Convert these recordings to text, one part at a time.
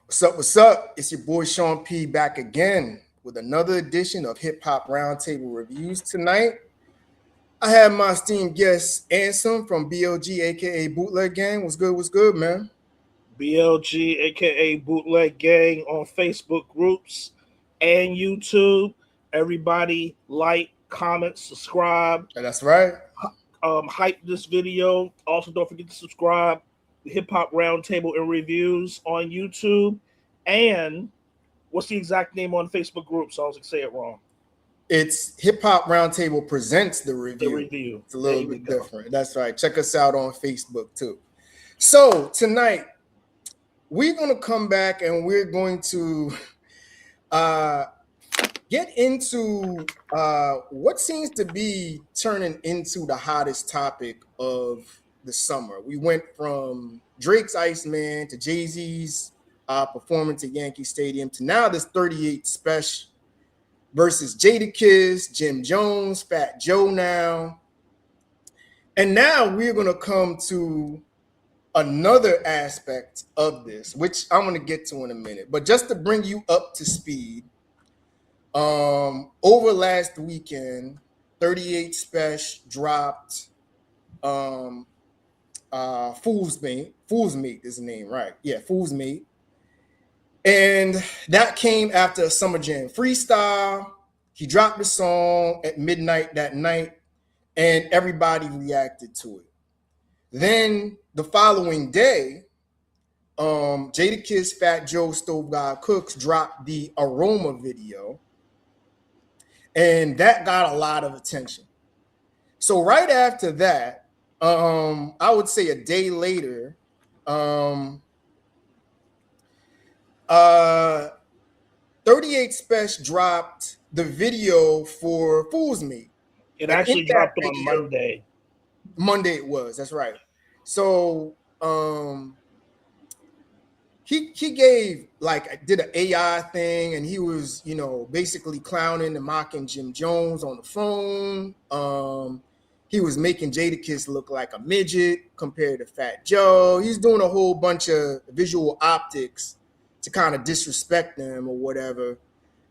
What's up? What's up? It's your boy Sean P back again with another edition of Hip Hop Roundtable Reviews tonight. I have my esteemed guest Ansem from BLG, aka Bootleg Gang. What's good? What's good, man? BLG, aka Bootleg Gang, on Facebook groups and YouTube. Everybody like, comment, subscribe, That's right. hype this video. Also, don't forget to subscribe to Hip Hop Roundtable and Reviews on YouTube. And what's the exact name on Facebook group? So I was going to say it wrong. It's Hip Hop Roundtable presents the The review. review. It's a little bit different. That's right. Check us out on Facebook too. So tonight we're gonna come back and we're going to get into what seems to be turning into the hottest topic of the summer. We went from Drake's Iceman to Jay-Z's performance at Yankee Stadium to now this 38 Spesh versus Jadakiss, Jim Jones, Fat Joe now. And now we're going to come to another aspect of this, which I'm going to get to in a minute. But just to bring you up to speed, over last weekend, 38 Spesh dropped Fool's Mate is the name, right? Yeah, Fool's Mate. And that came after a Summer Jam freestyle. He dropped the song at midnight that night, and everybody reacted to it. Then the following day, Jadakiss, Fat Joe, Stove God Cooks dropped the Aroma video, and that got a lot of attention. So right after that, I would say a day later, 38 Spesh dropped the video for Fool's Mate. It actually dropped on Monday. Monday it was, that's right. So he gave did an AI thing, and he was, basically clowning and mocking Jim Jones on the phone. He was making Jadakiss look like a midget compared to Fat Joe. He's doing a whole bunch of visual optics to kind of disrespect them or whatever.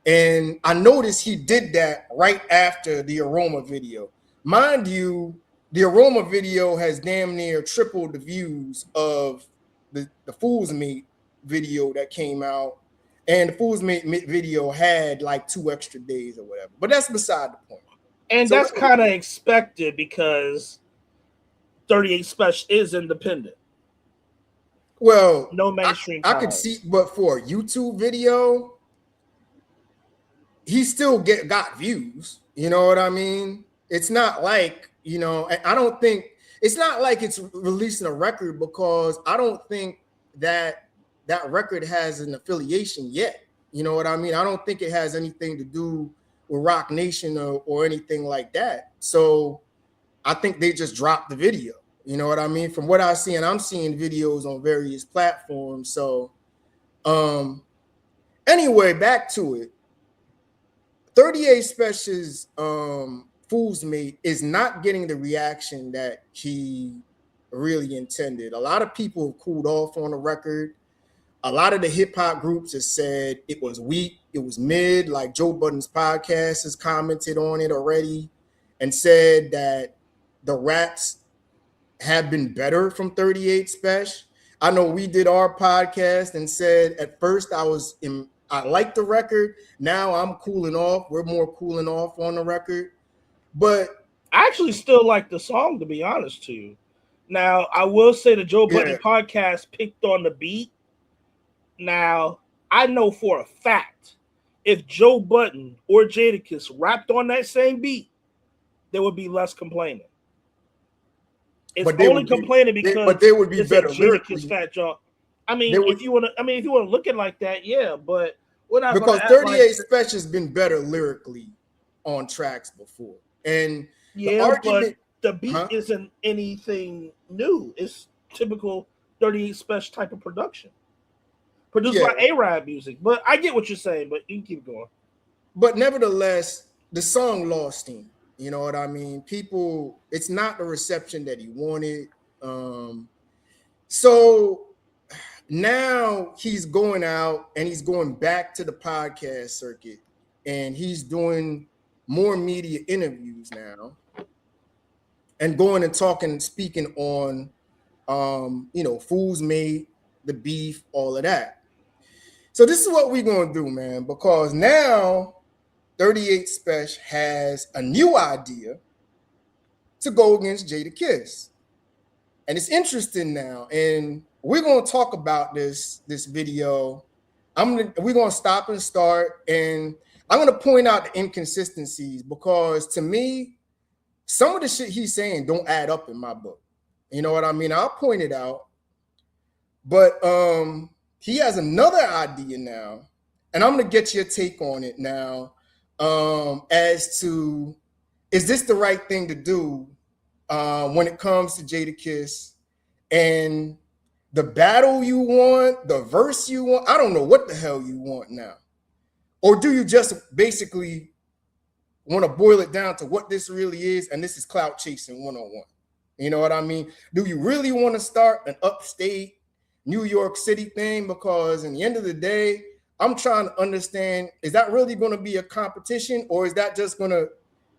And I noticed he did that right after the Aroma video. Mind you, the Aroma video has damn near tripled the views of the Fool's Mate video that came out. And the Fool's Mate video had like 2 extra days or whatever. But that's beside the point. And so that's kind of expected because 38 Spesh is independent. Well, no mainstream. I could see, but for a YouTube video, he still got views. You know what I mean? It's not like, I don't think it's not like it's releasing a record, because I don't think that record has an affiliation yet. You know what I mean? I don't think it has anything to do with Rock Nation or anything like that. So I think they just dropped the video. You know what I mean? From what I see, and I'm seeing videos on various platforms. So anyway, back to it. 38 Spesh's Fool's Mate is not getting the reaction that he really intended. A lot of people have cooled off on the record. A lot of the hip hop groups have said it was weak, it was mid. Like Joe Budden's podcast has commented on it already and said that the raps have been better from 38 Spesh. I know we did our podcast and said at first I liked the record. Now I'm cooling off. We're more cooling off on the record. But I actually still like the song, to be honest to you. Now, I will say the Joe Budden podcast picked on the beat. Now, I know for a fact if Joe Budden or Jadakiss rapped on that same beat, there would be less complaining. It's only complaining because they would be better lyrically. Fat Joe. I mean, if you want to look at it like that, yeah. But we're not because 38 Spesh has been better lyrically on tracks before, and the argument, but the beat isn't anything new. It's typical 38 Spesh type of production, produced by A-Rap music. But I get what you're saying. But you can keep going. But nevertheless, the song lost steam. You know what I mean? People, it's not the reception that he wanted. So now he's going out and he's going back to the podcast circuit, and he's doing more media interviews now, and going and talking, speaking on, Fools Made, the beef, all of that. So this is what we're going to do, man, because now 38 Spesh has a new idea to go against Jadakiss. And it's interesting now, and we're going to talk about this video. We're going to stop and start, and I'm going to point out the inconsistencies, because to me, some of the shit he's saying don't add up in my book. You know what I mean? I'll point it out. But he has another idea now, and I'm going to get your take on it now, as to, is this the right thing to do when it comes to Jadakiss and the battle you want, the verse you want? I don't know what the hell you want now. Or do you just basically want to boil it down to what this really is, and this is clout chasing 101? You know what I mean? Do you really want to start an upstate New York City thing? Because in the end of the day, I'm trying to understand, is that really going to be a competition, or is that just going to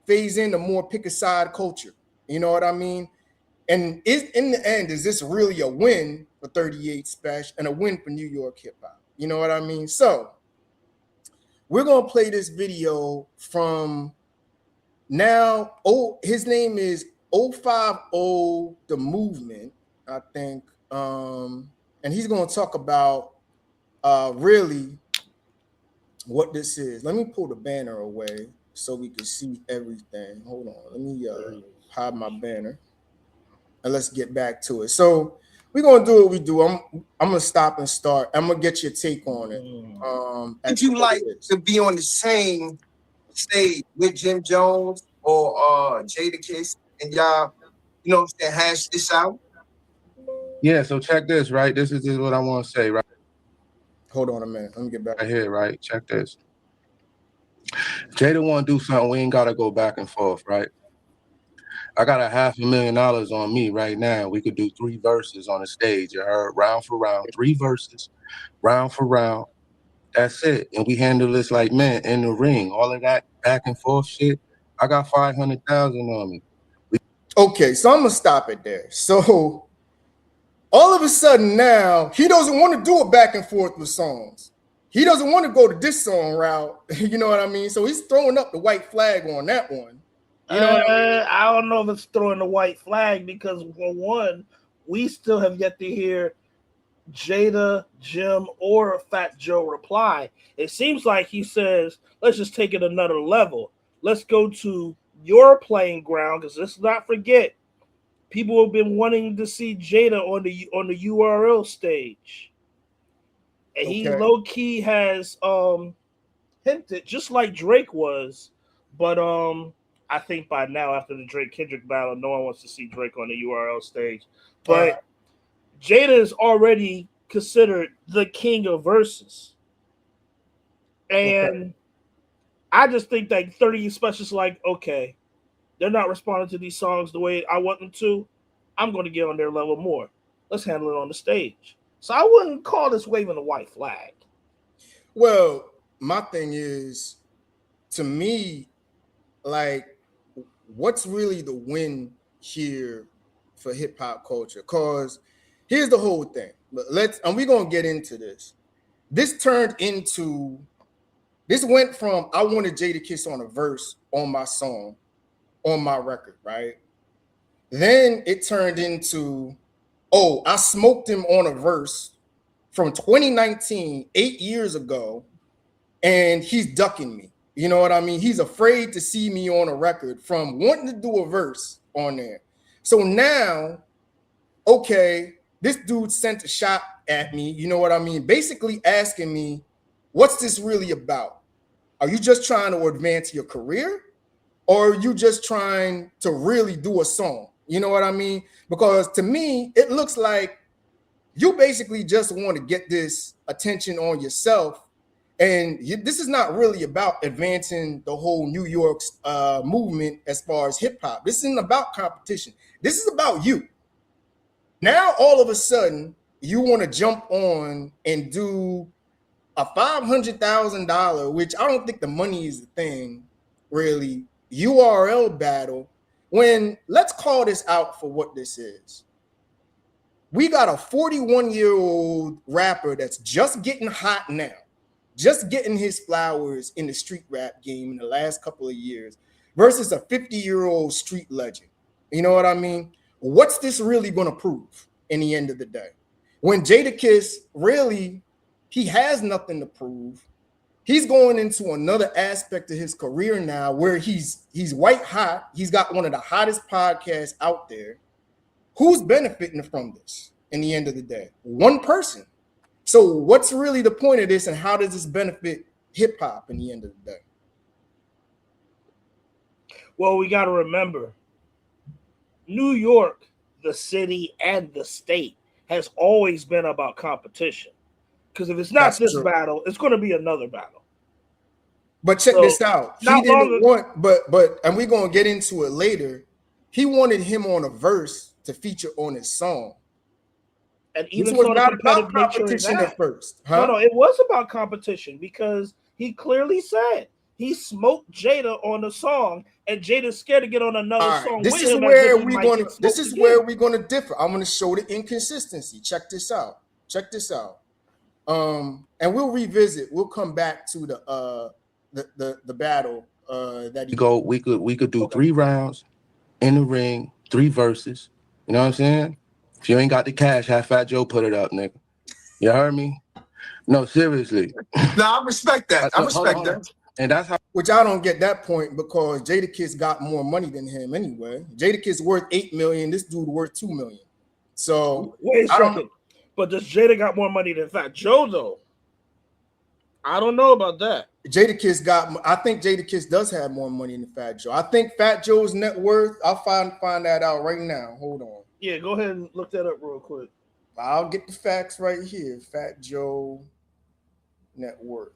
phase into more pick a side culture? You know what I mean? And in the end, is this really a win for 38 Spesh and a win for New York hip hop? You know what I mean? So we're going to play this video from now. Oh, his name is 050 The Movement, I think. And he's going to talk about really what this is. Let me pull the banner away so we can see everything. Hold on. Let me hide my banner. And let's get back to it. So we're going to do what we do. I'm going to stop and start. I'm going to get your take on it. Would you like to be on the same stage with Jim Jones or Jadakiss, and y'all, hash this out? Yeah, so check this, right? This is what I want to say, right? Hold on a minute. Let me get back. Right here, right? Check this. Jada want to do something. We ain't got to go back and forth, right? I got $500,000 on me right now. We could do 3 verses on the stage. You heard? Round for round, 3 verses, round for round. That's it. And we handle this like men in the ring. All of that back and forth shit. I got $500,000 on me. Okay, so I'm gonna stop it there. So all of a sudden now, he doesn't want to do it back and forth with songs. He doesn't want to go to this song route. You know what I mean? So he's throwing up the white flag on that one. You know what I mean? I don't know if it's throwing the white flag, because for one, we still have yet to hear Jada, Jim, or Fat Joe reply. It seems like he says, let's just take it another level. Let's go to your playing ground, because let's not forget, people have been wanting to see Jada on the URL stage. And he low-key has hinted, just like Drake was, but I think by now, after the Drake-Kendrick battle, no one wants to see Drake on the URL stage. But Jada is already considered the king of verses. And I just think that 30 Spesh is like, okay, they're not responding to these songs the way I want them to. I'm going to get on their level more. Let's handle it on the stage. So I wouldn't call this waving a white flag. Well, my thing is, to me, like, what's really the win here for hip hop culture? Because here's the whole thing. But we're gonna get into this. This went from I wanted Jadakiss on a verse on my song, on my record, right? Then it turned into, oh, I smoked him on a verse from 2019, 8 years ago, and he's ducking me. You know what I mean? He's afraid to see me on a record from wanting to do a verse on there. So now, okay, this dude sent a shot at me, you know what I mean? Basically asking me, what's this really about? Are you just trying to advance your career? Or are you just trying to really do a song? You know what I mean? Because to me, it looks like you basically just want to get this attention on yourself. And this is not really about advancing the whole New York's movement as far as hip hop. This isn't about competition. This is about you. Now, all of a sudden, you want to jump on and do a $500,000, which I don't think the money is the thing, really, URL battle, when let's call this out for what this is. We got a 41-year-old rapper that's just getting hot now, just getting his flowers in the street rap game in the last couple of years versus a 50-year-old street legend. You know what I mean? What's this really going to prove in the end of the day? When Jadakiss really, he has nothing to prove. He's going into another aspect of his career now where he's white hot. He's got one of the hottest podcasts out there. Who's benefiting from this in the end of the day? One person. So what's really the point of this, and how does this benefit hip hop in the end of the day? Well, we got to remember, New York, the city and the state, has always been about competition. Because if it's not That's this true. Battle, it's going to be another battle. But check this out. He didn't want, but and we're going to get into it later. He wanted him on a verse to feature on his song. And even this was not about competition at first. Huh? No, it was about competition because he clearly said he smoked Jada on the song, and Jada's scared to get on another song. This is where we're going to. This is where we're going to differ. I'm going to show the inconsistency. Check this out. Check this out. And we'll revisit. We'll come back to the battle that he go. We could do 3 rounds in the ring, 3 verses. You know what I'm saying? If you ain't got the cash, have Fat Joe put it up, nigga. You heard me? No, seriously. No, I respect that. I respect that. And that's how. Which I don't get that point because Jadakiss got more money than him anyway. Jadakiss worth $8 million. This dude worth $2 million. So wait a second. But does Jada got more money than Fat Joe though? I don't know about that. Jadakiss got. I think Jadakiss does have more money than Fat Joe. I think Fat Joe's net worth. I'll find that out right now. Hold on. Yeah, go ahead and look that up real quick. I'll get the facts right here. Fat Joe net worth.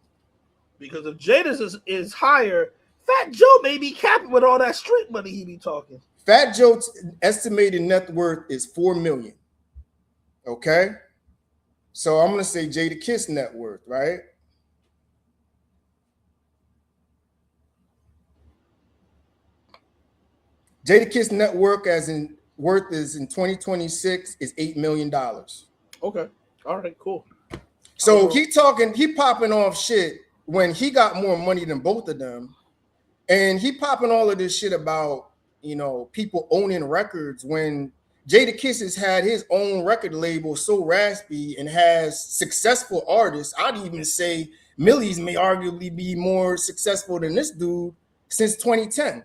Because if Jada's is higher, Fat Joe may be capping with all that street money he be talking. Fat Joe's estimated net worth is $4 million. Okay, so I'm gonna say Jadakiss net worth, right? Jadakiss net worth is in 2026 is $8 million. Okay, all right, cool. So he popping off shit when he got more money than both of them, and he popping all of this shit about people owning records when Jadakiss has had his own record label, So Raspy, and has successful artists. I'd even say Millie's may arguably be more successful than this dude since 2010.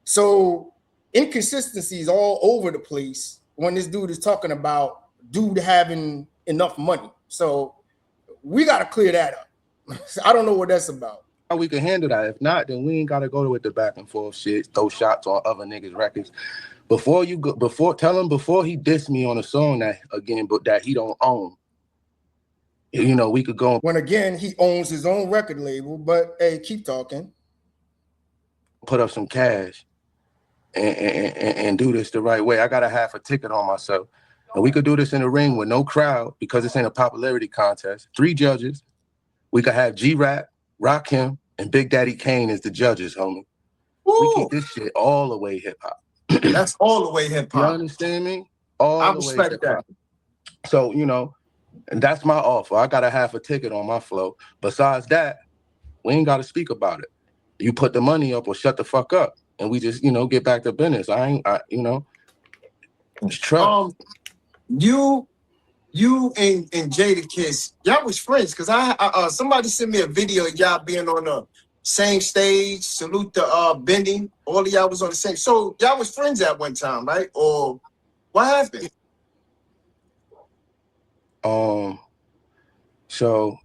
So inconsistencies all over the place when this dude is talking about dude having enough money. So we got to clear that up. I don't know what that's about. How we can handle that. If not, then we ain't got to go with the back and forth shit, throw shots on other niggas' records. Before tell him before he dissed me on a song that he don't own. We could go. When again, he owns his own record label, but hey, keep talking. Put up some cash and do this the right way. I got to have a ticket on myself. And we could do this in the ring with no crowd because this ain't a popularity contest. 3 judges. We could have G-Rap, Rakim, and Big Daddy Kane as the judges, homie. Ooh. We keep this shit all the way hip-hop. That's all the way hip-hop. You understand me? I respect that. So, and that's my offer. I got to have a ticket on my flow. Besides that, we ain't got to speak about it. You put the money up or shut the fuck up. And we just, get back to business. It's trust. You and Jadakiss, y'all was friends because I somebody sent me a video of y'all being on the same stage. Salute to Benny. All of y'all was on the same. So y'all was friends at one time, right? Or what happened? So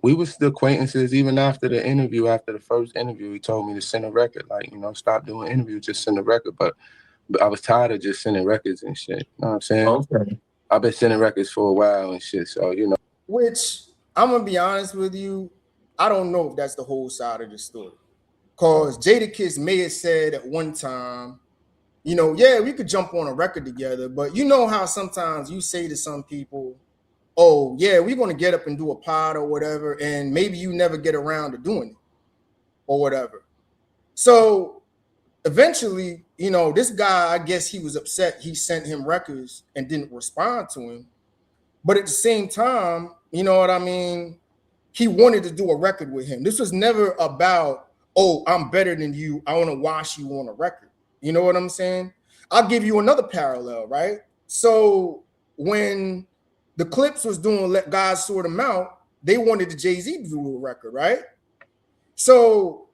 we was still acquaintances even after the interview. After the first interview, he told me to send a record. Like, stop doing interviews, just send a record. But I was tired of just sending records and shit. You know what I'm saying? Okay. I've been sending records for a while and shit. So, Which, I'm going to be honest with you, I don't know if that's the whole side of the story. Because Jadakiss may have said at one time, you know, yeah, we could jump on a record together, but you know how sometimes you say to some people, oh, yeah, we're going to get up and do a pod or whatever, and maybe you never get around to doing it or whatever. So eventually, you know, this guy, I guess he was upset. He sent him records and didn't respond to him. But at the same time, you know what I mean? He wanted to do a record with him. This was never about, oh, I'm better than you, I want to wash you on a record. You know what I'm saying? I'll give you another parallel, right? So when the Clips was doing Let God Sort Them Out, they wanted the Jay-Z to do a record, right? So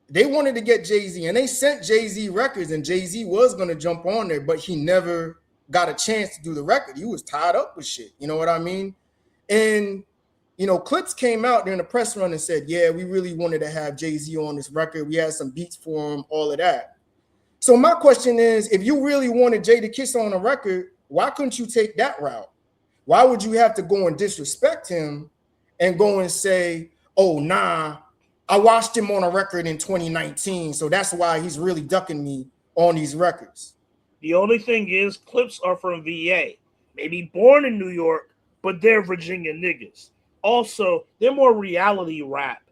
they wanted to get Jay-Z, and they sent Jay-Z records, and Jay-Z was going to jump on there, but he never got a chance to do the record. He was tied up with shit. You know what I mean? And, you know, Clips came out during the press run and said, yeah, we really wanted to have Jay-Z on this record. We had some beats for him, all of that. So my question is, if you really wanted Jadakiss on a record, why couldn't you take that route? Why would you have to go and disrespect him and go and say, oh, nah, I watched him on a record in 2019, so that's why he's really ducking me on these records? The only thing is, Clips are from VA. Maybe born in New York, but they're Virginia niggas. Also, they're more reality rap,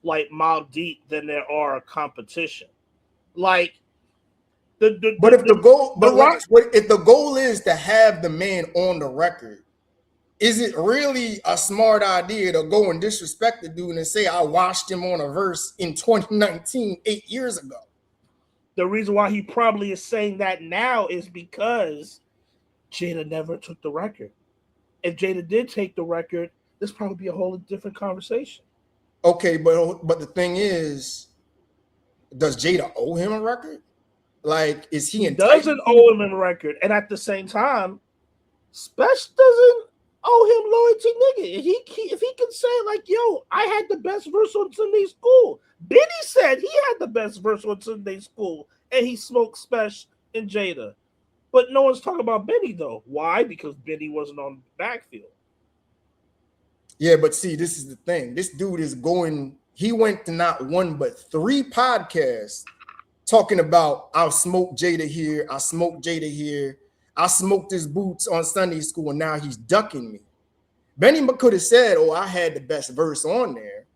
like Mobb Deep, than there are competition. Like, if the goal is to have the man on the record, is it really a smart idea to go and disrespect the dude and say I watched him on a verse in 2019, 8 years ago? The reason why he probably is saying that now is because Jada never took the record. If Jada did take the record, this probably be a whole different conversation. Okay, but the thing is, does Jada owe him a record? Like, is he doesn't owe him a record, and at the same time, Spesh doesn't owe him loyalty, nigga. If he can say like, yo, I had the best verse on Sunday School. Benny said he had the best verse on Sunday School, and he smoked Spesh and Jada. But no one's talking about Benny though. Why? Because Benny wasn't on the backfield. Yeah, but see, this is the thing. This dude is going. He went to not one but 3 podcasts talking about I smoked Jada here, I smoked Jada here, I smoked his boots on Sunday School, and now he's ducking me. Benny could have said, oh, I had the best verse on there.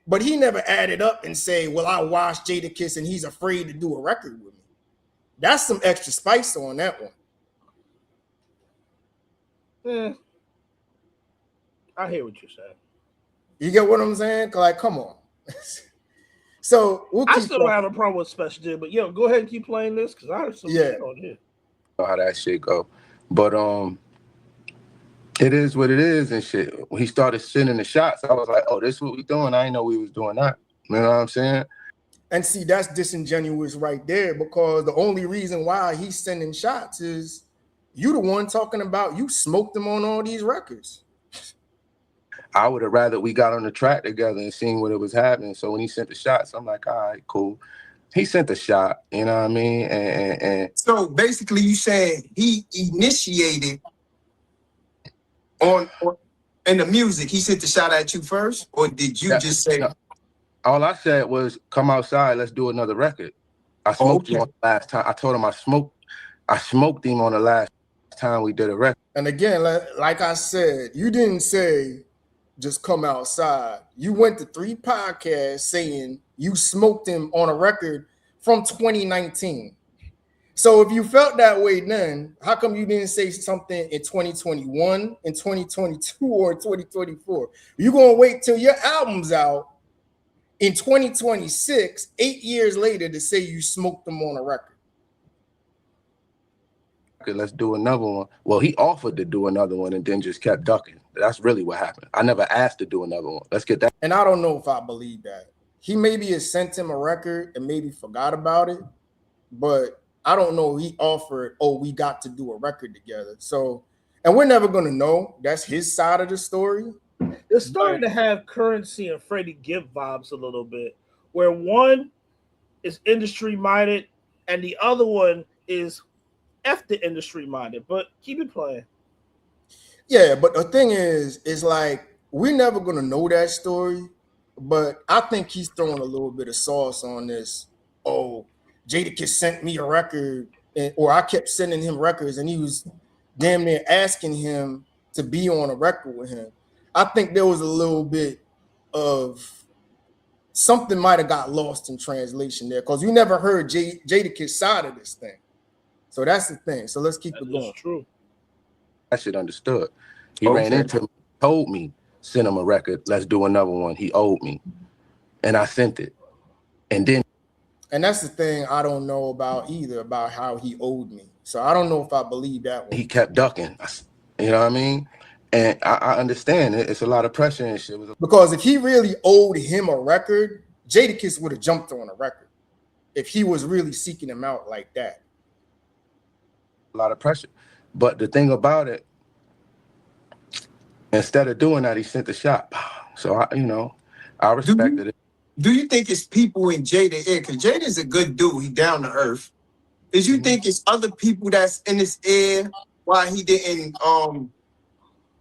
But he never added up and say, well, I watched Jadakiss and he's afraid to do a record with me. That's some extra spice on that one. I hear what you're saying. You get what I'm saying? Like, come on. So I still don't have a problem with Spesh did, but yo, go ahead and keep playing this because I heard some shit on here. How that shit go. But it is what it is and shit. When he started sending the shots, I was like, oh, this is what we doing. I didn't know we was doing that. You know what I'm saying? And see, that's disingenuous right there, because the only reason why he's sending shots is you the one talking about you smoked him on all these records. I would have rather we got on the track together and seen what it was happening. So when he sent the shots, I'm like, all right, cool. He sent the shot, you know what I mean? And so basically you saying he initiated on in the music, he sent the shot at you first? Or did you just say? No. All I said was, come outside, let's do another record. I smoked him on the last time. I told him I smoked him on the last time we did a record. And again, like I said, you didn't say just come outside. You went to 3 podcasts saying you smoked him on a record from 2019. So if you felt that way then, how come you didn't say something in 2021, in 2022, or in 2024? You're going to wait till your album's out in 2026, 8 years later, to say you smoked them on a record. Let's do another one. Well, he offered to do another one and then just kept ducking. That's really what happened. I never asked to do another one. Let's get that. And I don't know if I believe that. He maybe has sent him a record and maybe forgot about it, but I don't know. He offered, oh, we got to do a record together. So, and we're never going to know. That's his side of the story. It's starting to have Currency and Freddie Gibb vibes a little bit, where one is industry minded and the other one is F the industry minded. But keep it playing. Yeah, but the thing is like we're never gonna know that story. But I think he's throwing a little bit of sauce on this. Oh, Jadakiss sent me a record, or I kept sending him records, and he was damn near asking him to be on a record with him. I think there was a little bit of something might have got lost in translation there, because you never heard Jadakiss side of this thing. So that's the thing. So let's keep it going. That's true. That shit understood. He ran into me, told me, send him a record. Let's do another one. He owed me, and I sent it. And then, and that's the thing I don't know about either, about how he owed me. So I don't know if I believe that one. He kept ducking. You know what I mean? And I understand it. It's a lot of pressure and shit. Because if he really owed him a record, Jadakiss would have jumped on a record if he was really seeking him out like that. A lot of pressure. But the thing about it, instead of doing that, he sent the shot. So I respected it. Do you think it's people in Jada ear? Because Jada's a good dude. He down to earth. Is you think it's other people that's in his ear why he didn't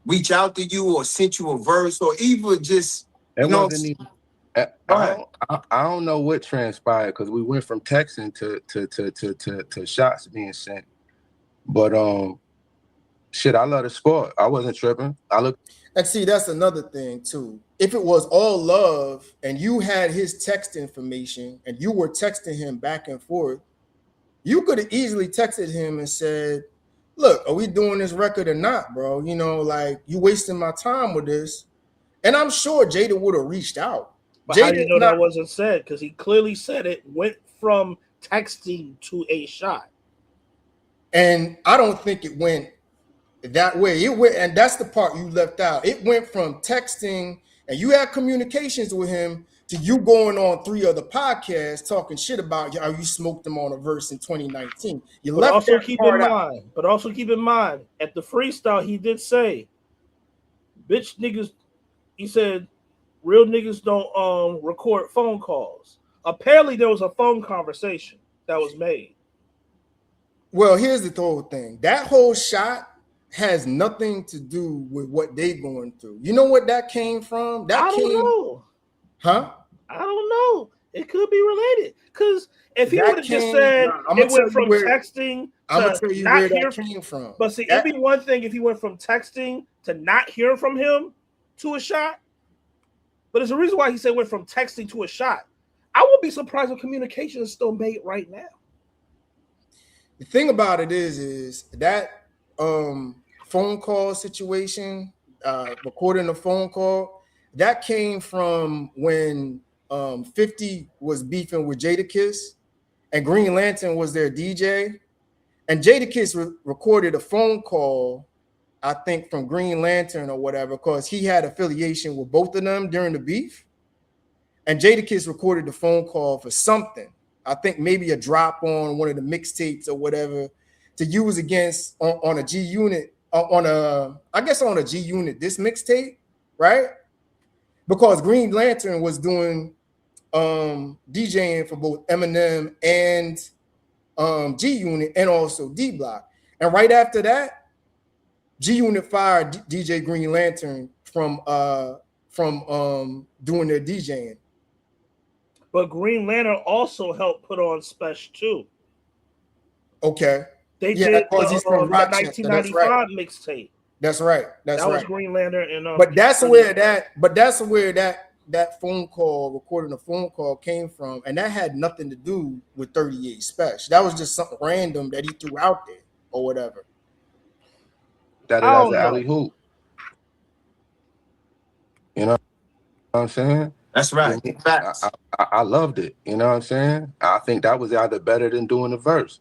reach out to you or sent you a verse, or even just I don't know what transpired, because we went from texting to shots being sent. But shit, I love the sport. I wasn't tripping. And see, that's another thing too. If it was all love and you had his text information and you were texting him back and forth, you could have easily texted him and said, look, are we doing this record or not, bro? You know, like, you wasting my time with this. And I'm sure Jada would have reached out. But how do you know that wasn't said? Because he clearly said it went from texting to a shot. And I don't think it went that way. It went, and that's the part you left out. It went from texting, and you had communications with him, to you going on 3 other podcasts talking shit about how you smoked him on a verse in 2019. But also keep in mind, at the freestyle, he did say, bitch niggas, he said, real niggas don't record phone calls. Apparently there was a phone conversation that was made. Well, here's the whole thing. That whole shot has nothing to do with what they going through. You know what that came from? I don't know. Huh? I don't know. It could be related. Because if he would have just said it went from texting I'm gonna tell you where that came from. But see, it'd be one thing if he went from texting to not hearing from him to a shot. But there's a reason why he said went from texting to a shot. I would be surprised if communication is still made right now. The thing about it is that phone call situation, recording a phone call, that came from when 50 was beefing with Jadakiss, and Green Lantern was their DJ, and Jadakiss recorded a phone call, I think from Green Lantern or whatever, because he had affiliation with both of them during the beef, and Jadakiss recorded the phone call for something. I think maybe a drop on one of the mixtapes or whatever to use against on a G Unit, on a G Unit, this mixtape, right? Because Green Lantern was doing DJing for both Eminem and G Unit, and also D Block. And right after that, G Unit fired DJ Green Lantern from doing their DJing. But Green Lantern also helped put on Spesh too. Okay. They did he's from 1995 mixtape. That's right. That was Green Lantern, and but that's where that phone call, recording a phone call, came from, and that had nothing to do with 38 Spesh. That was just something random that he threw out there or whatever. That is an alley hoop. You know what I'm saying? That's right. I loved it. You know what I'm saying? I think that was either better than doing the verse.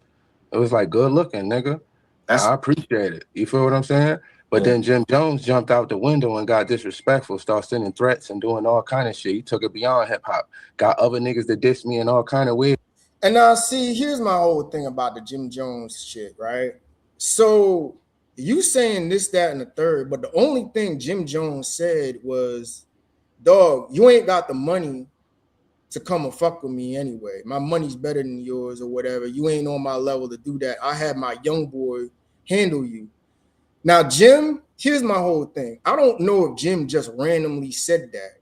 It was like, good looking, nigga. I appreciate it. You feel what I'm saying? But then Jim Jones jumped out the window and got disrespectful, started sending threats and doing all kind of shit. He took it beyond hip hop. Got other niggas that dissed me in all kind of ways. And now, see, here's my whole thing about the Jim Jones shit, right? So you saying this, that, and the third, but the only thing Jim Jones said was, dog, you ain't got the money to come and fuck with me anyway. My money's better than yours or whatever. You ain't on my level to do that. I had my young boy handle you. Now, Jim, here's my whole thing. I don't know if Jim just randomly said that.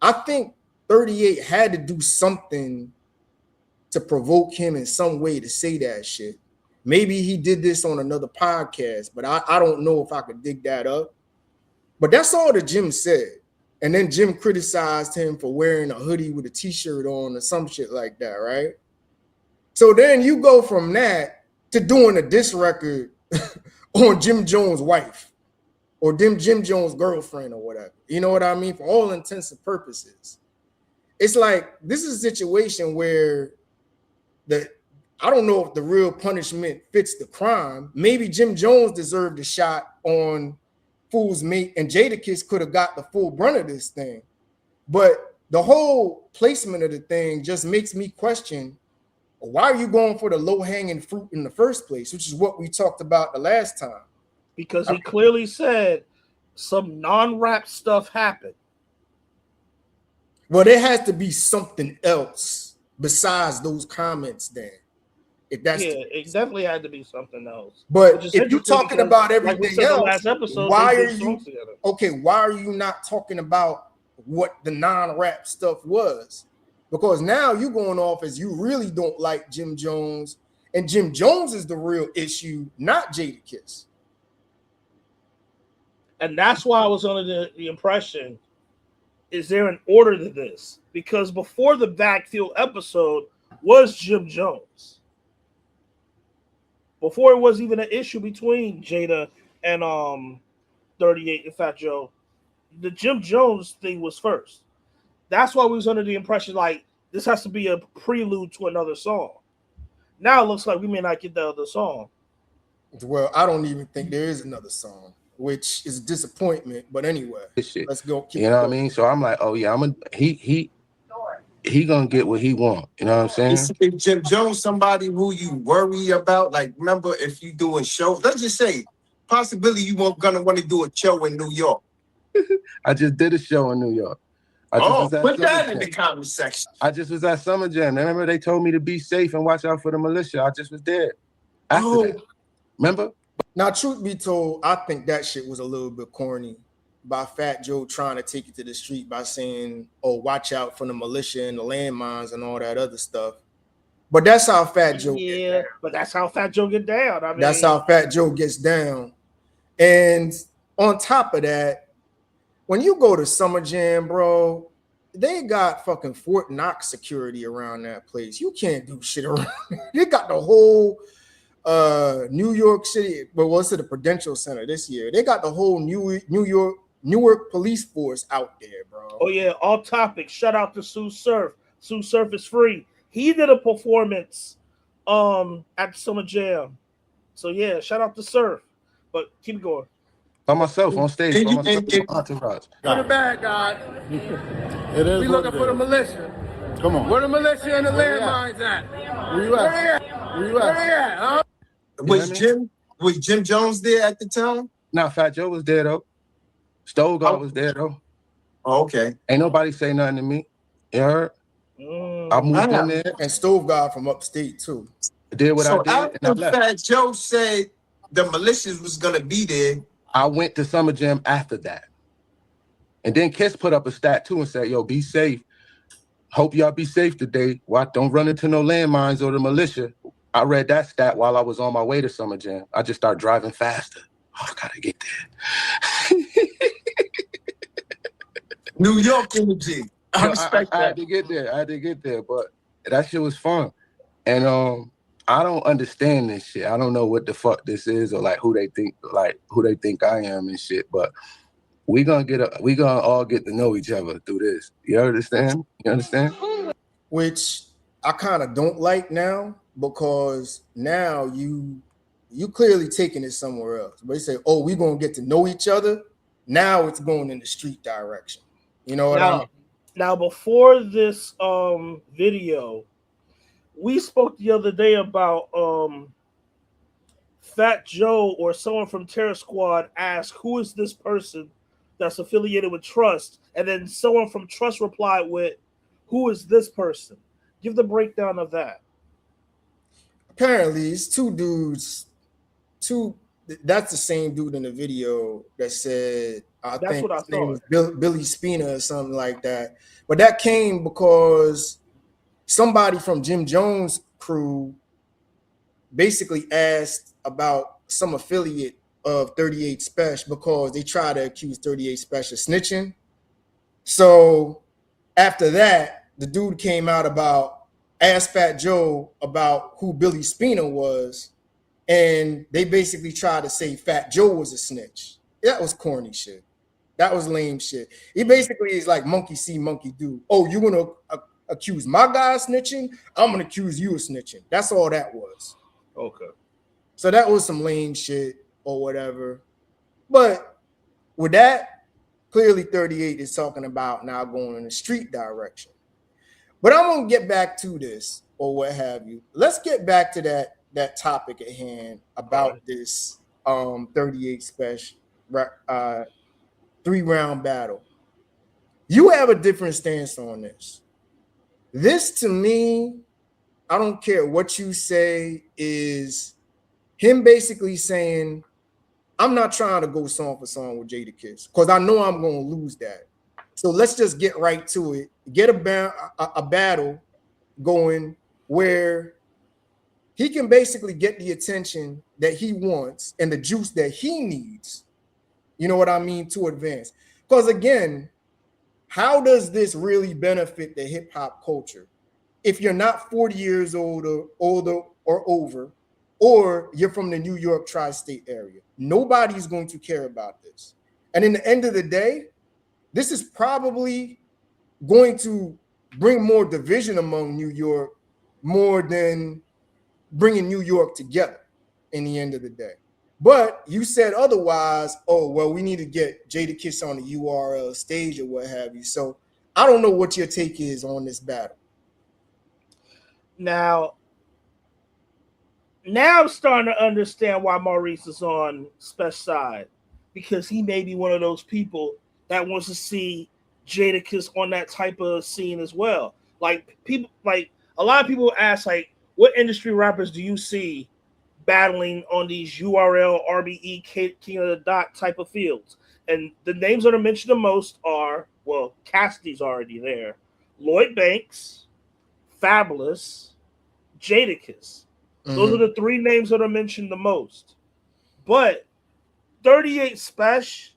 I think 38 had to do something to provoke him in some way to say that shit. Maybe he did this on another podcast, but I don't know if I could dig that up. But that's all that Jim said. And then Jim criticized him for wearing a hoodie with a t-shirt on or some shit like that, right? So then you go from that to doing a diss record on Jim Jones' wife or Jim Jones' girlfriend or whatever. You know what I mean? For all intents and purposes. It's like this is a situation where I don't know if the real punishment fits the crime. Maybe Jim Jones deserved a shot on Fool's Mate, and Jadakiss could have got the full brunt of this thing. But the whole placement of the thing just makes me question, why are you going for the low-hanging fruit in the first place, which is what we talked about the last time? Because he clearly said some non-rap stuff happened. Well, there has to be something else besides those comments then. If that's it definitely had to be something else. But if you're talking about everything else, last episode, why are you not talking about what the non-rap stuff was? Because now you're going off as you really don't like Jim Jones, and Jim Jones is the real issue, not Jadakiss. And that's why I was under the impression, is there an order to this? Because before the backfield episode was Jim Jones. Before it was even an issue between Jada and 38 and Fat Joe, the Jim Jones thing was first. That's why we was under the impression like this has to be a prelude to another song. Now it looks like we may not get the other song. Well, I don't even think there is another song, which is a disappointment. But anyway, let's go. You know what I mean? So I'm like, oh yeah, he gonna get what he want. You know what I'm saying? Is Jim Jones somebody who you worry about? Like, remember, if you doing shows, let's just say, possibility you won't gonna want to do a show in New York. I just did a show in New York. Put that in the comment section. I just was at Summer Jam. Remember, they told me to be safe and watch out for the militia. I just was there. After that. Remember? Now, truth be told, I think that shit was a little bit corny by Fat Joe trying to take it to the street by saying, oh, watch out for the militia and the landmines and all that other stuff. But that's how Fat Joe get down. But that's how Fat Joe get down. I mean, that's how Fat Joe gets down. And on top of that, when you go to Summer Jam, bro, they got fucking Fort Knox security around that place. You can't do shit around. They got the whole New York City, but what's it, the Prudential Center this year? They got the whole Newark police force out there, bro. Oh yeah, all topics. Shout out to Sue Surf. Sue Surf is free. He did a performance at Summer Jam. So yeah, shout out to Surf. But keep going. By myself on stage. For the bad guy. It is. We looking for the militia. Come on. Where the militia and the landmines at? Where you at? Where you at? Huh? Was Jim Jones there at the time? Nah, Fat Joe was there though. Stove was there though. Oh, okay. Ain't nobody say nothing to me. You heard? I moved in there. And Stove God from upstate too. I did what I did. After Fat Joe said the militias was gonna be there, I went to Summer Jam after that. And then Kiss put up a stat too and said, yo, be safe. Hope y'all be safe today. Don't run into no landmines or the militia. I read that stat while I was on my way to Summer Jam. I just started driving faster. Oh, I gotta get there. New York energy. I respect that. I had to get there, but that shit was fun. And I don't understand this shit. I don't know what the fuck this is or who they think I am and shit. But we gonna all get to know each other through this. You understand? You understand? Which I kind of don't like now, because now you clearly taking it somewhere else. But they say, oh, we gonna get to know each other. Now it's going in the street direction. You know what I mean? Now, before this video, we spoke the other day about Fat Joe or someone from Terror Squad asked, who is this person that's affiliated with Trust? And then someone from Trust replied with, who is this person? Give the breakdown of that. Apparently, it's two dudes. That's the same dude in the video that said, I think his name was Billy Spina or something like that. But that came because somebody from Jim Jones' crew basically asked about some affiliate of 38 Spesh because they try to accuse 38 Spesh of snitching. So after that, the dude came out asked Fat Joe about who Billy Spina was, and they basically tried to say Fat Joe was a snitch. That was corny shit. That was lame shit. He basically is like monkey see, monkey do. Oh, you want to accuse my guy of snitching? I'm going to accuse you of snitching. That's all that was. Okay. So that was some lame shit or whatever. But with that, clearly 38 is talking about now going in the street direction. But I'm going to get back to this or what have you. Let's get back to that topic at hand about this 38 Spesh 3-round battle. You have a different stance on this. This, to me, I don't care what you say, is him basically saying, I'm not trying to go song for song with Jadakiss because I know I'm going to lose that. So let's just get right to it. Get a battle going where he can basically get the attention that he wants and the juice that he needs. You know what I mean? To advance. Because again, how does this really benefit the hip hop culture? If you're not 40 years older or over, or you're from the New York tri-state area, nobody's going to care about this. And in the end of the day, this is probably going to bring more division among New York more than bringing New York together in the end of the day. But you said otherwise, oh, well, we need to get Jadakiss on the URL stage or what have you. So I don't know what your take is on this battle. Now I'm starting to understand why Maurice is on Spesh side, because he may be one of those people that wants to see Jadakiss on that type of scene as well. Like a lot of people ask, like, what industry rappers do you see battling on these URL, RBE, King of the Dot type of fields? And the names that are mentioned the most are, well, Cassidy's already there, Lloyd Banks, Fabulous, Jadakiss. Those are the three names that are mentioned the most. But 38 Spesh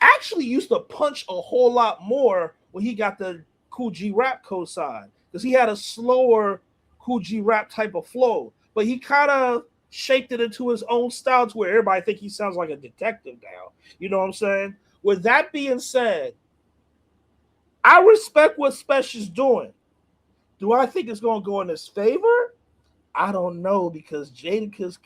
actually used to punch a whole lot more when he got the Kool G Rap co-sign, because he had a slower Kool G Rap type of flow. But he kind of shaped it into his own style to where everybody think he sounds like a detective now. You know what I'm saying? With that being said, I respect what Spesh is doing. Do I think it's going to go in his favor? I don't know, because Jadakiss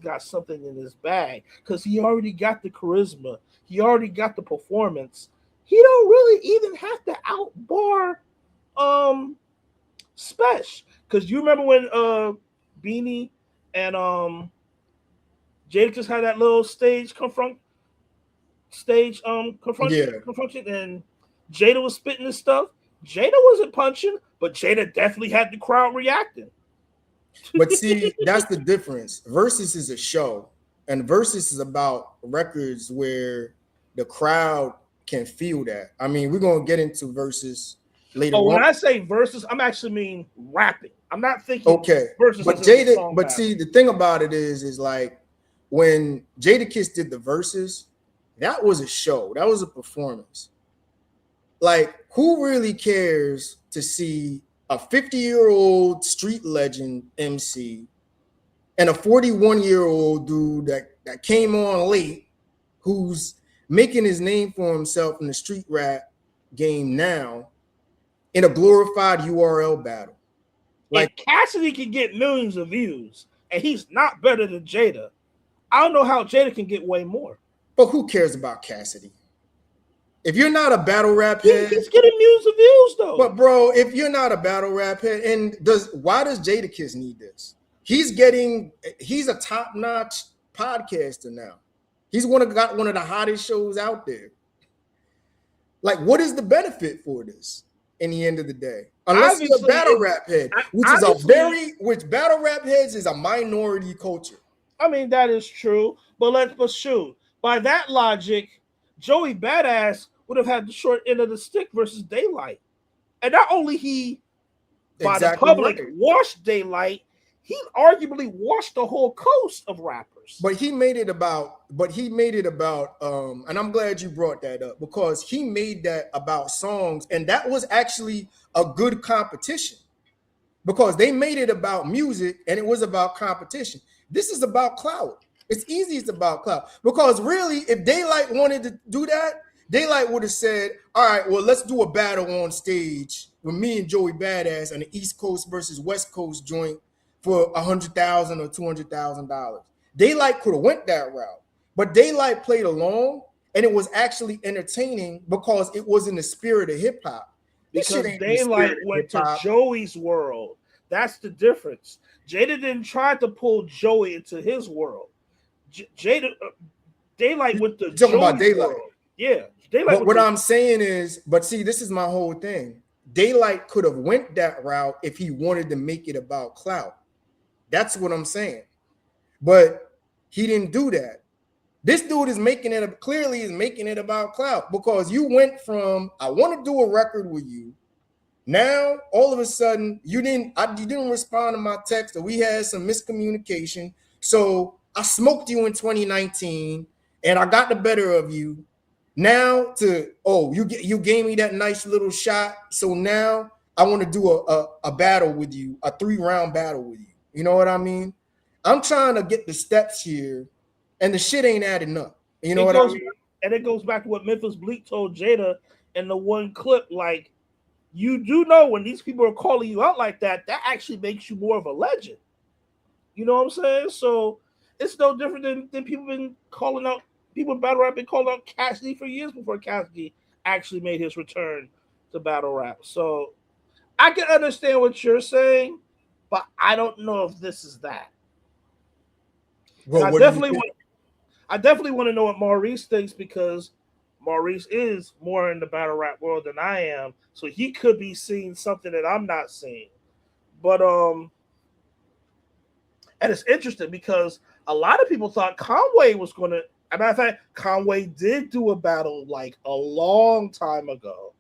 got something in his bag, because he already got the charisma. He already got the performance. He don't really even have to outbar Spesh. Because you remember when Beanie and Jadakiss had that little stage confrontation, and Jada was spitting his stuff. Jada wasn't punching, but Jada definitely had the crowd reacting. But see, that's the difference. Versus is a show, and Versus is about records where the crowd can feel that. I mean, we're gonna get into Versus later on. When I say Versus, I'm actually mean rapping. I'm not thinking Versus. But Jada, but see, the thing about it is like when Jadakiss did the Versus, that was a show. That was a performance. Like, who really cares to see a 50-year-old street legend MC and a 41-year-old dude that came on late, who's making his name for himself in the street rap game now, in a glorified URL battle? Like, if Cassidy can get millions of views and he's not better than Jada, I don't know how Jada can get way more. But who cares about Cassidy? If you're not a battle rap head, he's getting millions of views though. But bro, if you're not a battle rap head, and why does Jadakiss need this? He's a top-notch podcaster now. He's got one of the hottest shows out there. Like, what is the benefit for this in the end of the day? Unless you're a battle rap head, which battle rap heads is a minority culture. I mean, that is true, but shoot, by that logic, Joey Badass would have had the short end of the stick versus Daylight. And not only he, by Exactly the public, right. washed Daylight, he arguably washed the whole coast of rappers. But he made it about, and I'm glad you brought that up, because he made that about songs, and that was actually a good competition, because they made it about music and it was about competition. This is about clout. It's easy, it's about clout. Because really, if Daylight wanted to do that, Daylight would have said, all right, well, let's do a battle on stage with me and Joey Badass on the East Coast versus West Coast joint for $100,000 or $200,000. Daylight could have went that route, but Daylight played along, and it was actually entertaining because it was in the spirit of hip hop. Because Daylight went to Joey's world. That's the difference. Jada didn't try to pull Joey into his world. Daylight went to Joey's world. Yeah. Daylight. But what I'm saying is, but see, this is my whole thing. Daylight could have went that route if he wanted to make it about clout. That's what I'm saying. But he didn't do that. This dude is making it about clout, because you went from, I want to do a record with you. Now all of a sudden you didn't respond to my text, or we had some miscommunication. So I smoked you in 2019 and I got the better of you. Now you gave me that nice little shot. So now I want to do a battle with you, a 3-round battle with you. You know what I mean? I'm trying to get the steps here, and the shit ain't adding up. You know what I mean? And it goes back to what Memphis Bleek told Jada in the one clip. Like, you do know when these people are calling you out like that, that actually makes you more of a legend. You know what I'm saying? So it's no different than people been calling out, people in battle rap been calling out Cassidy for years before Cassidy actually made his return to battle rap. So I can understand what you're saying, but I don't know if this is that. Well, I definitely want to know what Maurice thinks, because Maurice is more in the battle rap world than I am, so he could be seeing something that I'm not seeing. But and it's interesting because a lot of people thought Conway was going to. As a matter of fact, Conway did do a battle like a long time ago.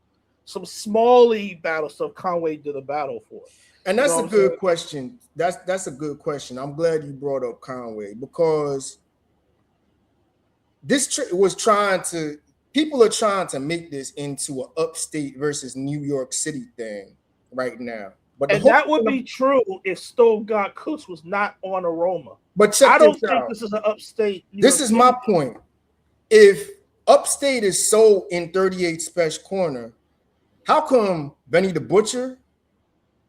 Some small league battle stuff Conway did a battle for. And that's a good question. That's a good question. I'm glad you brought up Conway, because this was people are trying to make this into an upstate versus New York City thing right now. But that would be true if Stove God Cooks was not on Aroma. But I don't think this is an upstate. This is my point. If upstate is so in 38 Spesh Corner, how come Benny the Butcher,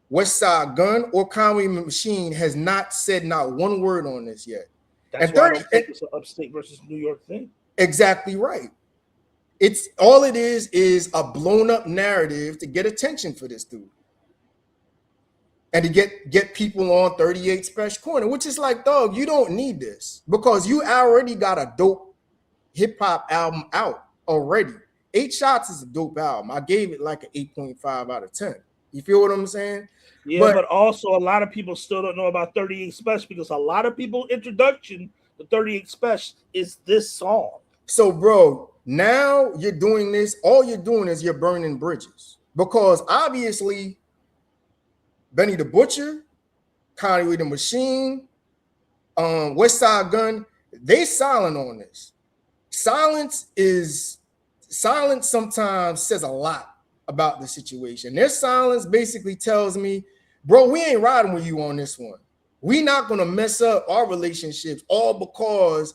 West Side Gun, or Conway Machine has not said not one word on this yet? That's why I don't think it's an upstate versus New York thing. Exactly right. It's all it is a blown up narrative to get attention for this dude, and to get people on 38 Spesh Corner, which is like, dog, you don't need this, because you already got a dope hip hop album out already. 8 Shots is a dope album. I gave it like an 8.5 out of 10. You feel what I'm saying? Yeah, but also a lot of people still don't know about 38 Spesh, because a lot of people introduction to 38 Spesh is this song. So, bro, now you're doing this. All you're doing is you're burning bridges, because obviously Benny the Butcher, Conway the Machine, West Side Gun, they silent on this. Silence sometimes says a lot about the situation. Their silence basically tells me, bro, we ain't riding with you on this one. We not gonna mess up our relationships all because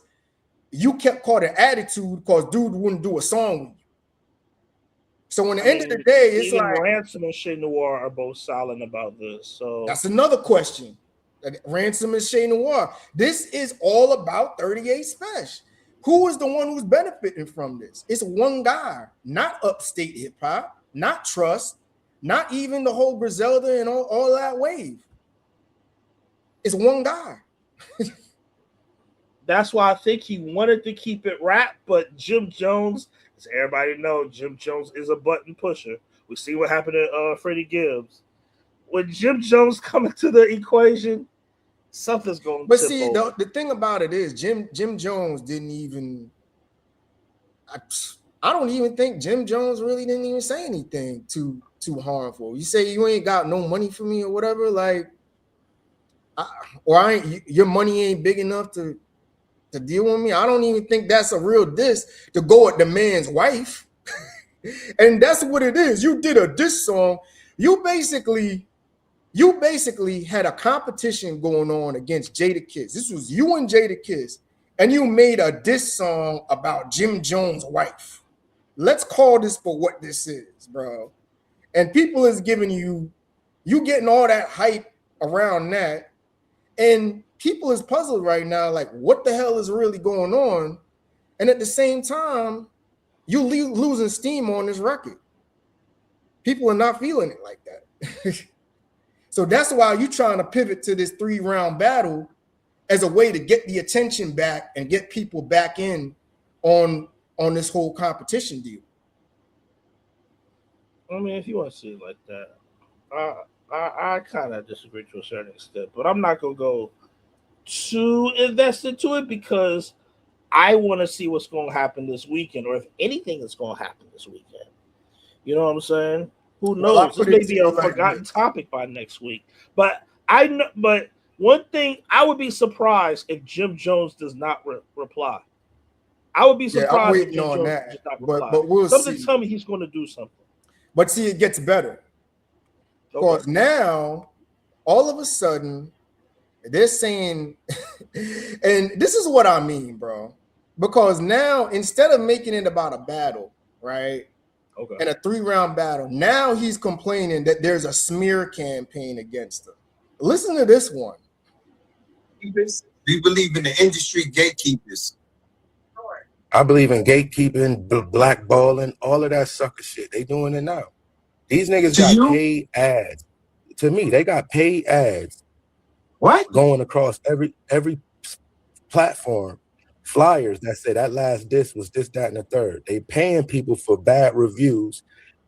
you kept caught an attitude because dude wouldn't do a song with you. So in the end of the day, it's like Ransom and Shay Noir are both silent about this. So that's another question. Ransom and Shay Noir. This is all about 38 Spesh. Who is the one who's benefiting from this? It's one guy, not upstate hip hop, not Trust, not even the whole Griselda and all that wave. It's one guy. That's why I think he wanted to keep it rap, but Jim Jones, as everybody knows, Jim Jones is a button pusher. We see what happened to Freddie Gibbs. When Jim Jones coming to the equation, something's going to. But see, the thing about it is, Jim Jones didn't even. I don't even think Jim Jones really didn't even say anything to too harmful. You say you ain't got no money for me or whatever, like, your money ain't big enough to deal with me. I don't even think that's a real diss to go at the man's wife. And that's what it is. You did a diss song. You basically had a competition going on against Jadakiss. This was you and Jadakiss, and you made a diss song about Jim Jones' wife. Let's call this for what this is, bro. And people is giving you getting all that hype around that, and people is puzzled right now, like, what the hell is really going on? And at the same time, you losing steam on this record. People are not feeling it like that. So that's why you're trying to pivot to this 3-round battle as a way to get the attention back and get people back in on this whole competition deal. I mean, if you want to see it like that, I kind of disagree to a certain extent, but I'm not gonna go too invested into it because I want to see what's going to happen this weekend, or if anything is going to happen this weekend. You know what I'm saying? Who knows? Well, this may be a forgotten topic by next week. But I know. But one thing, I would be surprised if Jim Jones does not reply. I would be surprised if Jim Jones does not reply. But we'll something see. Tell me he's going to do something. But see, it gets better. Because now, all of a sudden, they're saying, and this is what I mean, bro. Because now, instead of making it about a battle, right? Okay. And a 3-round battle, now he's complaining that there's a smear campaign against him. Listen to this one. We believe in the industry gatekeepers. I believe in gatekeeping, blackballing, all of that sucker shit. They doing it now. These niggas got paid ads. To me, they got paid ads. What? Going across every platform. Flyers that say that last diss was this, that, and the third. They paying people for bad reviews,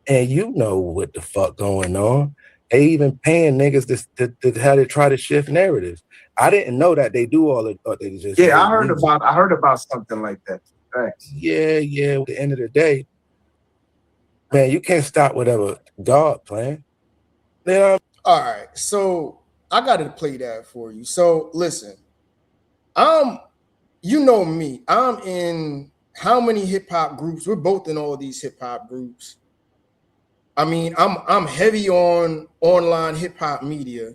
and you know what the fuck going on. They even paying niggas to how to try to shift narratives. I didn't know that they do all of they just I heard about something like that. Thanks. Yeah. At the end of the day, man, you can't stop whatever God plan. You know? All right, so I got to play that for you. So listen, you know me, I'm in how many hip hop groups? We're both in all these hip hop groups. I mean, I'm heavy on online hip hop media.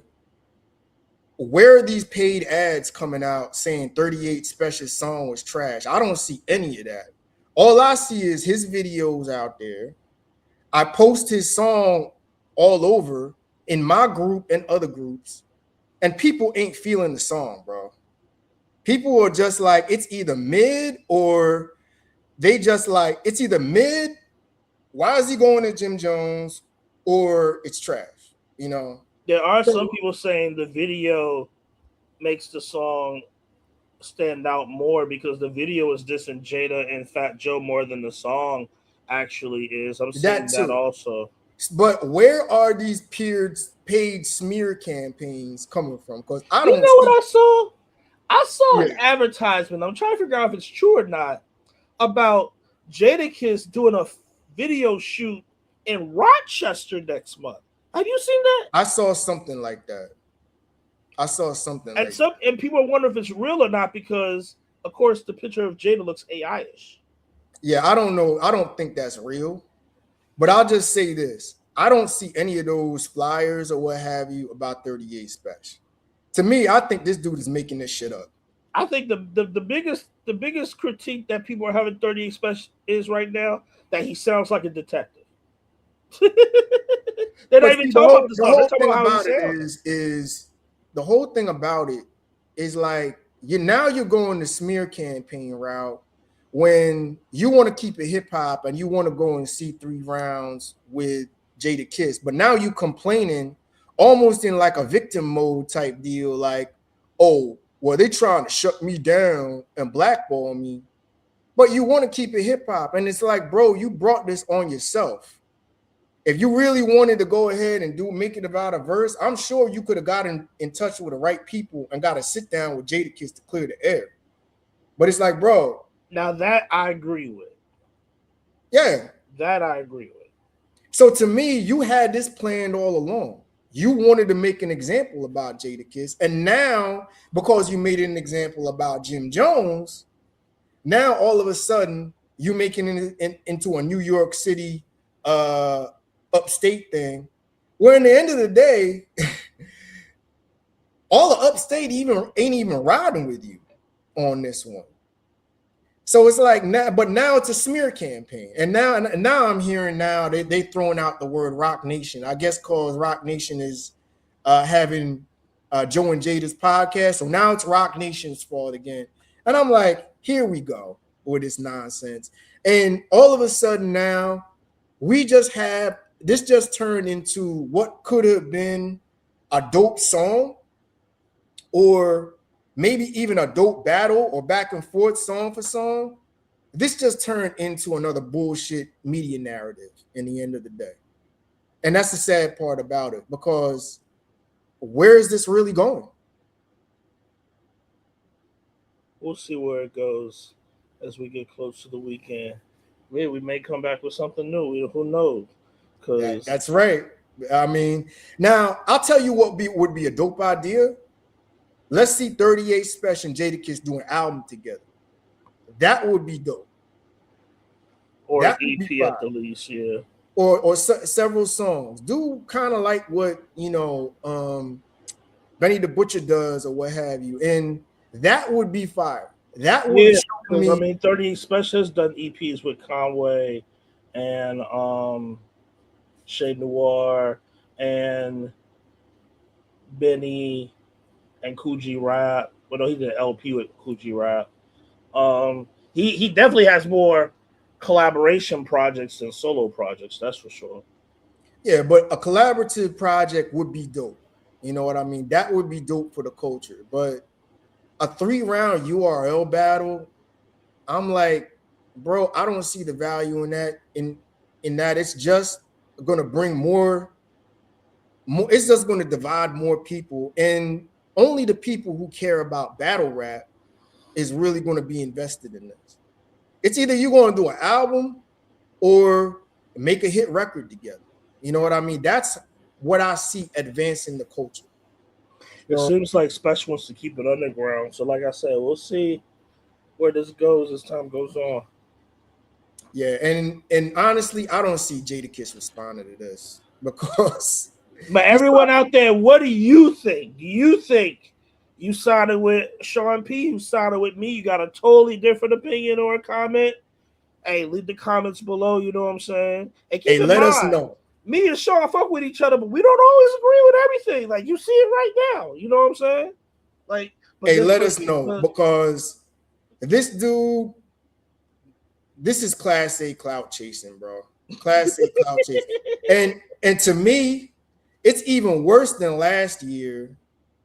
Where are these paid ads coming out saying 38 Special song was trash? I don't see any of that. All I see is his videos out there. I post his song all over in my group and other groups, and people ain't feeling the song, bro. People are just like, it's either mid or they just like, it's either mid, why is he going to Jim Jones, or it's trash, you know? There are some people saying the video makes the song stand out more because the video is dissing Jada and Fat Joe more than the song actually is. I'm seeing that also. But where are these paid smear campaigns coming from? Because I don't know what I saw? I saw an advertisement. I'm trying to figure out if it's true or not about Jadakiss doing a video shoot in Rochester next month. Have you seen that? I saw something like that. And people are wondering if it's real or not because, of course, the picture of Jada looks AI-ish. Yeah, I don't know. I don't think that's real. But I'll just say this. I don't see any of those flyers or what have you about 38 Spesh. To me, I think this dude is making this shit up. I think the biggest critique that people are having 38 Spesh is right now that he sounds like a detective. They're not even talking about this. The whole thing about it the whole thing about it is like you're going the smear campaign route when you want to keep it hip hop and you want to go and see 3 rounds with Jadakiss, but now you complaining almost in like a victim mode type deal, like, oh, well, they trying to shut me down and blackball me, but you want to keep it hip hop, and it's like, bro, you brought this on yourself. If you really wanted to go ahead and make it about a verse, I'm sure you could have gotten in touch with the right people and got to sit down with Jadakiss to clear the air. But it's like, bro. Now that I agree with. Yeah. That I agree with. So to me, you had this planned all along. You wanted to make an example about Jadakiss, and now because you made an example about Jim Jones, now all of a sudden you making it into a New York City upstate thing, where in the end of the day, all the upstate ain't even riding with you on this one. So it's like now, but now it's a smear campaign, and now I'm hearing now they throwing out the word Rock Nation. I guess because Rock Nation is having Joe and Jada's podcast, so now it's Rock Nation's fault again. And I'm like, here we go with this nonsense, and all of a sudden now we just have this just turned into what could have been a dope song, or maybe even a dope battle or back and forth song for song. This just turned into another bullshit media narrative in the end of the day. And that's the sad part about it, because where is this really going? We'll see where it goes as we get close to the weekend. Yeah, we may come back with something new. Who knows? That's right. I mean, now I'll tell you what would be a dope idea. Let's see 38 Spesh and Jadakiss do an album together. That would be dope. Or that an EP at the least, yeah. Or several songs. Do kind of like what, Benny the Butcher does or what have you. And that would be fire. That would show me. I mean, 38 Spesh has done EPs with Conway and Shay Noir and Benny and Coogee Rap. Well, no, he did an LP with Coogee Rap. He definitely has more collaboration projects than solo projects, that's for sure. Yeah, but a collaborative project would be dope. You know what I mean? That would be dope for the culture. But a 3-round URL battle, I'm like, bro, I don't see the value in that. In that it's just going to bring more. It's just going to divide more people, and only the people who care about battle rap is really going to be invested in this. It's either you're going to do an album or make a hit record together. You know what I mean? That's what I see advancing the culture. It seems like Spesh wants to keep it underground. So like I said, we'll see where this goes as time goes on. Yeah, and honestly, I don't see Jadakiss responding to this because... But everyone out there, what do you think? Do you think you sided with Sean P? You sided with me? You got a totally different opinion or a comment? Hey, leave the comments below. You know what I'm saying? And keep in let mind, us know. Me and Sean fuck with each other, but we don't always agree with everything. Like you see it right now. You know what I'm saying? Like, hey, let us know, because this dude, this is Class A clout chasing, bro. Class A clout chasing, and to me, it's even worse than last year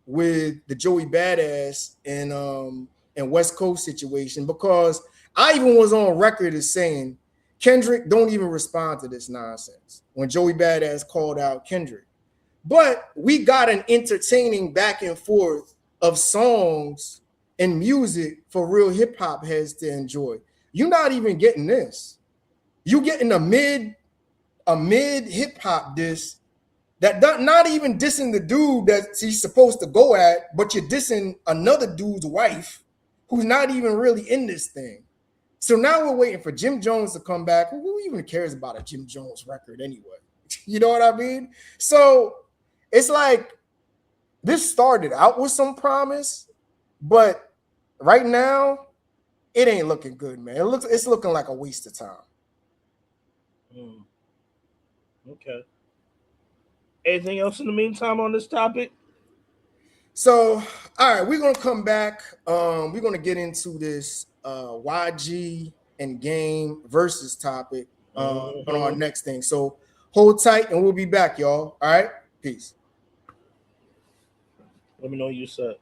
with the Joey Badass and West Coast situation, because I even was on record as saying Kendrick don't even respond to this nonsense when Joey Badass called out Kendrick. But we got an entertaining back and forth of songs and music for real hip hop heads to enjoy. You're not even getting this. You getting a mid hip hop diss that not even dissing the dude that he's supposed to go at, but you're dissing another dude's wife who's not even really in this thing. So now we're waiting for Jim Jones to come back. Who even cares about a Jim Jones record anyway? You know what I mean? So it's like this started out with some promise, but right now it ain't looking good, man. It's looking like a waste of time. Okay. Anything else in the meantime on this topic? So, all right, we're gonna come back. We're gonna get into this YG and Game versus topic on our next thing. So hold tight and we'll be back, y'all. All right, peace. Let me know what you said.